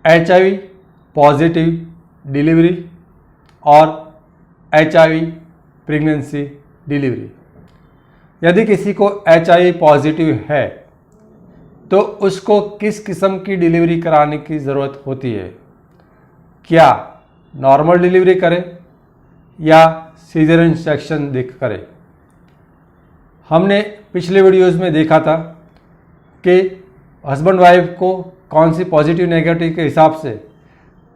HIV positive delivery और HIV pregnancy delivery. यदि किसी को HIV पॉजिटिव है तो उसको किस किस्म की डिलीवरी कराने की ज़रूरत होती है? क्या नॉर्मल डिलीवरी करें या सीजरियन सेक्शन करें? हमने पिछले वीडियोज़ में देखा था कि हस्बैंड वाइफ को कौन सी पॉजिटिव नेगेटिव के हिसाब से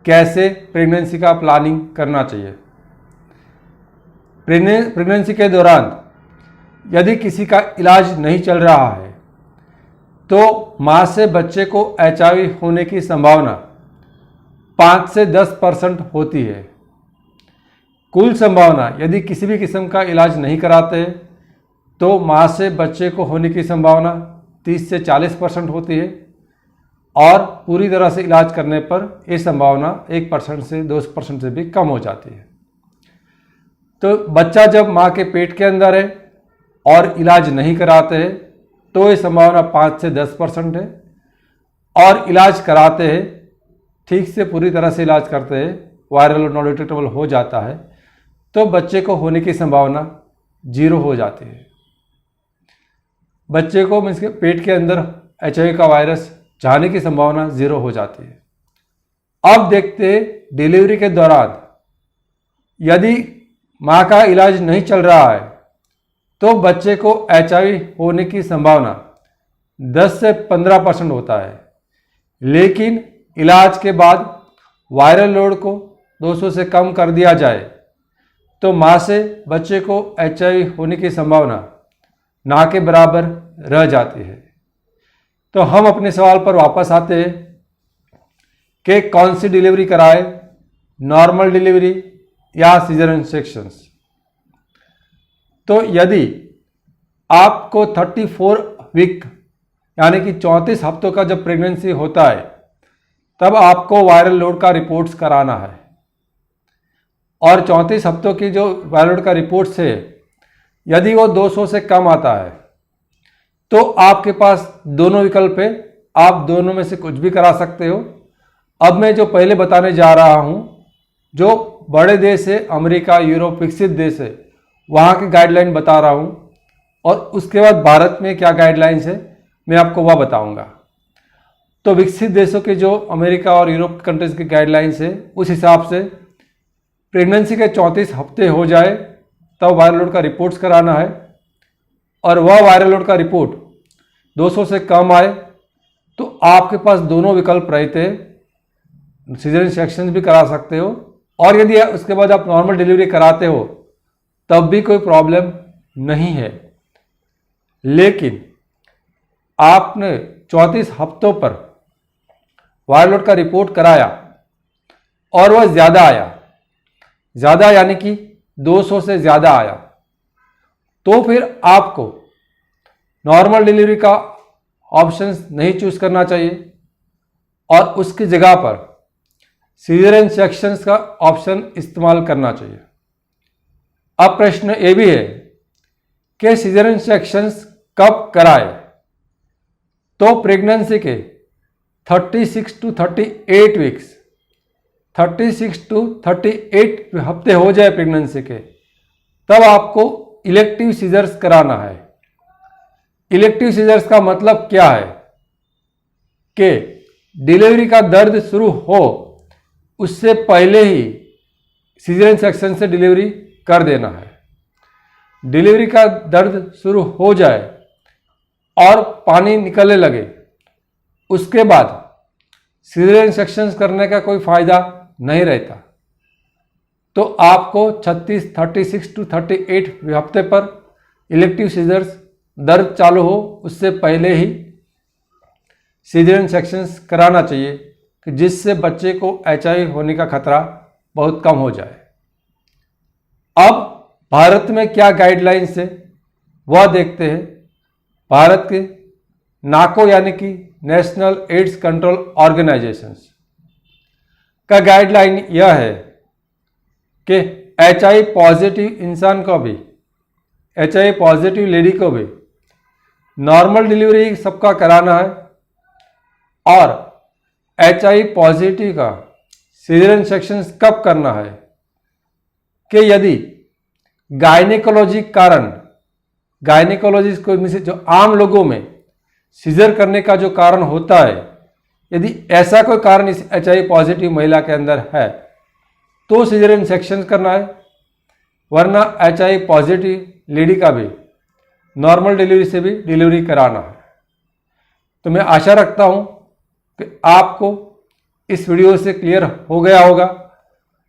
कैसे प्रेगनेंसी का प्लानिंग करना चाहिए। प्रेगनेंसी के दौरान यदि किसी का इलाज नहीं चल रहा है तो माँ से बच्चे को HIV होने की संभावना 5 से 10% होती है। कुल संभावना यदि किसी भी किस्म का इलाज नहीं कराते तो माँ से बच्चे को होने की संभावना 30 से 40% होती है और पूरी तरह से इलाज करने पर ये संभावना 1% से 2% से भी कम हो जाती है। तो बच्चा जब माँ के पेट के अंदर है और इलाज नहीं कराते हैं तो ये संभावना 5 से 10% है, और इलाज कराते हैं, ठीक से पूरी तरह से इलाज करते हैं, वायरल और नॉन डिटेक्टेबल हो जाता है तो बच्चे को होने की संभावना 0 हो जाती है। बच्चे को मीन्स के पेट के अंदर HIV का वायरस जाने की संभावना 0 हो जाती है। अब देखते हैं डिलीवरी के दौरान यदि माँ का इलाज नहीं चल रहा है तो बच्चे को HIV होने की संभावना 10 से 15% होता है, लेकिन इलाज के बाद वायरल लोड को 200 से कम कर दिया जाए तो माँ से बच्चे को HIV होने की संभावना ना के बराबर रह जाती है। तो हम अपने सवाल पर वापस आते हैं कि कौन सी डिलीवरी कराए, नॉर्मल डिलीवरी या सीजरियन सेक्शंस। तो यदि आपको 34 वीक यानी कि 34 हफ्तों का जब प्रेगनेंसी होता है तब आपको वायरल लोड का रिपोर्ट्स कराना है, और 34 हफ्तों की जो वायरल लोड का रिपोर्ट्स है यदि वो 200 से कम आता है तो आपके पास दोनों विकल्प है, आप दोनों में से कुछ भी करा सकते हो। अब मैं जो पहले बताने जा रहा हूँ, जो बड़े देश है, अमेरिका, यूरोप, विकसित देश है, वहाँ की गाइडलाइन बता रहा हूँ, और उसके बाद भारत में क्या गाइडलाइंस है मैं आपको वह बताऊँगा। तो विकसित देशों के जो अमेरिका और यूरोप कंट्रीज़ की गाइडलाइंस है उस हिसाब से प्रेगनेंसी के 34 हफ्ते हो जाए तब वायरल लोड का रिपोर्ट्स कराना है, और वह वायरल लोड का रिपोर्ट 200 से कम आए तो आपके पास दोनों विकल्प रहते हैं, सीजरियन सेक्शन भी करा सकते हो, और यदि उसके बाद आप नॉर्मल डिलीवरी कराते हो तब भी कोई प्रॉब्लम नहीं है। लेकिन आपने 34 हफ्तों पर वायरल लोड का रिपोर्ट कराया और वह ज़्यादा आया, ज़्यादा यानी कि 200 से ज़्यादा आया, तो फिर आपको नॉर्मल डिलीवरी का ऑप्शंस नहीं चूज़ करना चाहिए और उसकी जगह पर सीजरियन सेक्शंस का ऑप्शन इस्तेमाल करना चाहिए। अब प्रश्न ये भी है कि सीजरियन सेक्शंस कब कराए? तो प्रेगनेंसी के 36 टू 38 वीक्स, 36 टू 38 हफ्ते हो जाए प्रेगनेंसी के, तब आपको इलेक्टिव सीजर्स कराना है। इलेक्टिव सीजर्स का मतलब क्या है कि डिलीवरी का दर्द शुरू हो उससे पहले ही सीजरियन सेक्शन से डिलीवरी कर देना है। डिलीवरी का दर्द शुरू हो जाए और पानी निकलने लगे उसके बाद सीजरियन सेक्शन करने का कोई फ़ायदा नहीं रहता। तो आपको 36 टू 38 हफ्ते पर इलेक्टिव सीजर्स दर्द चालू हो उससे पहले ही सीजरियन सेक्शंस कराना चाहिए कि जिससे बच्चे को HIV होने का खतरा बहुत कम हो जाए। अब भारत में क्या गाइडलाइंस है वह देखते हैं। भारत के नाको यानी कि नेशनल एड्स कंट्रोल ऑर्गेनाइजेशंस का गाइडलाइन यह है कि HIV पॉजिटिव इंसान को भी, HIV पॉजिटिव लेडी को भी नॉर्मल डिलीवरी सबका कराना है, और HIV पॉजिटिव का सीजरियन सेक्शन कब करना है कि यदि गायनेकोलॉजी कारण, गायनेकोलॉजी को में से जो आम लोगों में सीजर करने का जो कारण होता है, यदि ऐसा कोई कारण इस HIV पॉजिटिव महिला के अंदर है तो सीजरियन सेक्शन करना है, वरना HIV पॉजिटिव लेडी का भी नॉर्मल डिलीवरी से भी डिलीवरी कराना है। तो मैं आशा रखता हूं कि आपको इस वीडियो से क्लियर हो गया होगा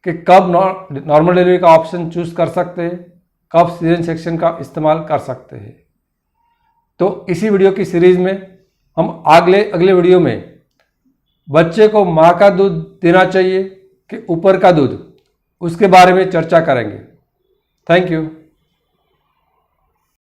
कि कब नॉर्मल डिलीवरी का ऑप्शन चूज कर सकते हैं, कब सीजरियन सेक्शन का इस्तेमाल कर सकते हैं। तो इसी वीडियो की सीरीज में हम अगले वीडियो में बच्चे को माँ का दूध देना चाहिए कि ऊपर का दूध, उसके बारे में चर्चा करेंगे। Thank you.